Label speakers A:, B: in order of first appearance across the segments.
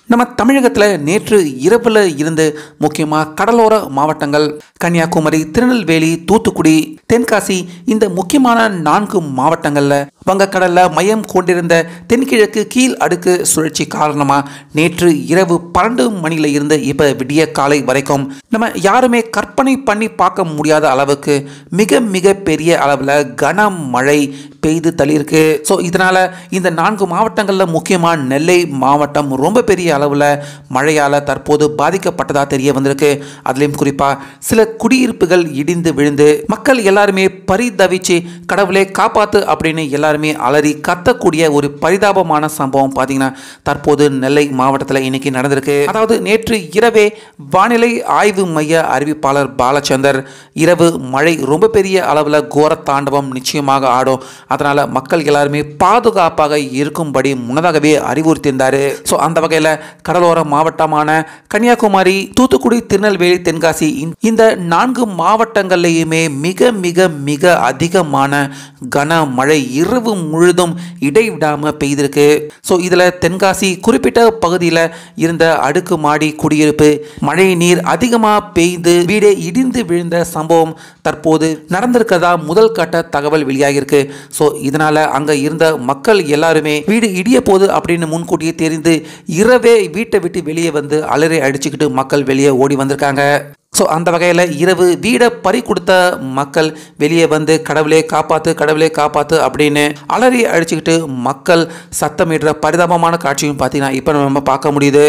A: நம்ம தமிழகத்தில் நேற்று இரவில் இருந்து முக்கியமாக கடலோர மாவட்டங்கள் கன்னியாகுமரி, திருநெல்வேலி, தூத்துக்குடி, தென்காசி இந்த முக்கியமான 4 மாவட்டங்களில் வங்கக்கடலில் மையம் கொண்டிருந்த தென்கிழக்கு கீழ் அடுக்கு சுழற்சி காரணமாக நேற்று இரவு 12 மணியில் இருந்து இப்போ விடிய காலை வரைக்கும் நம்ம யாருமே கற்பனை பண்ணி பார்க்க முடியாத அளவுக்கு மிக மிக பெரிய அளவில் கனமழை பெய்து தள்ளியிருக்கு. ஸோ இதனால் இந்த 4 மாவட்டங்களில் முக்கியமாக நெல்லை மாவட்டம் ரொம்ப பெரிய அளவில் மழையால் தற்போது பாதிக்கப்பட்டதாக தெரிய வந்திருக்கு. அதுலேயும் குறிப்பாக சில குடியிருப்புகள் இடிந்து விழுந்து மக்கள் எல்லாருமே பரிதவிச்சு கடவுளே காப்பாற்று அப்படின்னு எல்லாருமே அலறி கத்தக்கூடிய ஒரு பரிதாபமான சம்பவம் பார்த்தீங்கன்னா தற்போது நெல்லை மாவட்டத்தில் இன்னைக்கு நடந்திருக்கு. அதாவது நேற்று இரவே வானிலை ஆய்வு மைய அறிவிப்பாளர் பாலச்சந்தர் இரவு மழை ரொம்ப பெரிய அளவில் கோர தாண்டவம் நிச்சயமாக ஆடும், அதனால் மக்கள் எல்லாருமே பாதுகாப்பாக இருக்கும்படி முன்னதாகவே அறிவுறுத்தியிருந்தார். ஸோ அந்த வகையில் கடலோர மாவட்டமான கன்னியாகுமரி, தூத்துக்குடி, திருநெல்வேலி, தென்காசி இந்த 4 மாவட்டங்கள்லையுமே மிக மிக மிக அதிகமான கனமழை இரவு முழுதும் இடைவிடாமல் பெய்திருக்கு. ஸோ இதில் தென்காசி குறிப்பிட்ட பகுதியில் இருந்த அடுக்குமாடி குடியிருப்பு மழை நீர் அதிகமாக பெய்து வீடே இடிந்து விழுந்த சம்பவம் தற்போது நடந்திருக்கிறதா முதல் கட்ட தகவல் வெளியாகிருக்கு. ஸோ இதனால் அங்கே இருந்த மக்கள் எல்லாருமே வீடு இடிய போது அப்படின்னு முன்கூட்டியே தெரிந்து இரவே வீட்டை விட்டு வெளியே வந்து அலறி அடிச்சுக்கிட்டு மக்கள் வெளியே ஓடி வந்திருக்காங்க. ஸோ அந்த வகையில் இரவு வீடை பறி கொடுத்த மக்கள் வெளியே வந்து கடவுளே காப்பாற்று, கடவுளே காப்பாற்று அப்படின்னு அலறி அடிச்சுக்கிட்டு மக்கள் சத்தமிடுற பரிதாபமான காட்சியும் பார்த்தீங்கன்னா இப்போ நம்ம பார்க்க முடியுது.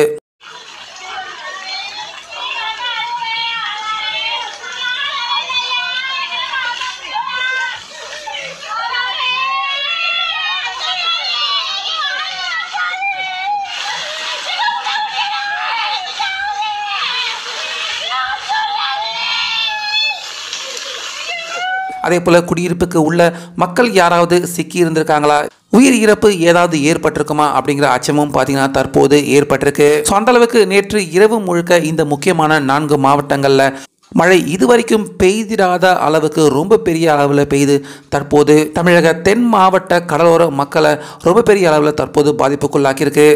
A: அதே போல் குடியிருப்புக்கு உள்ள மக்கள் யாராவது சிக்கி இருந்திருக்காங்களா, உயிர் இறப்பு ஏதாவது ஏற்பட்டிருக்குமா அப்படிங்கிற அச்சமும் பார்த்தீங்கன்னா தற்போது ஏற்பட்டிருக்கு. ஸோ அந்த அளவுக்கு நேற்று இரவு முழுக்க இந்த முக்கியமான 4 மாவட்டங்களில் மழை இதுவரைக்கும் பெய்திராத அளவுக்கு ரொம்ப பெரிய அளவில் பெய்து தற்போது தமிழக தென் மாவட்ட கடலோர மக்களை ரொம்ப பெரிய அளவில் தற்போது பாதிப்புக்குள்ளாக்கியிருக்கு.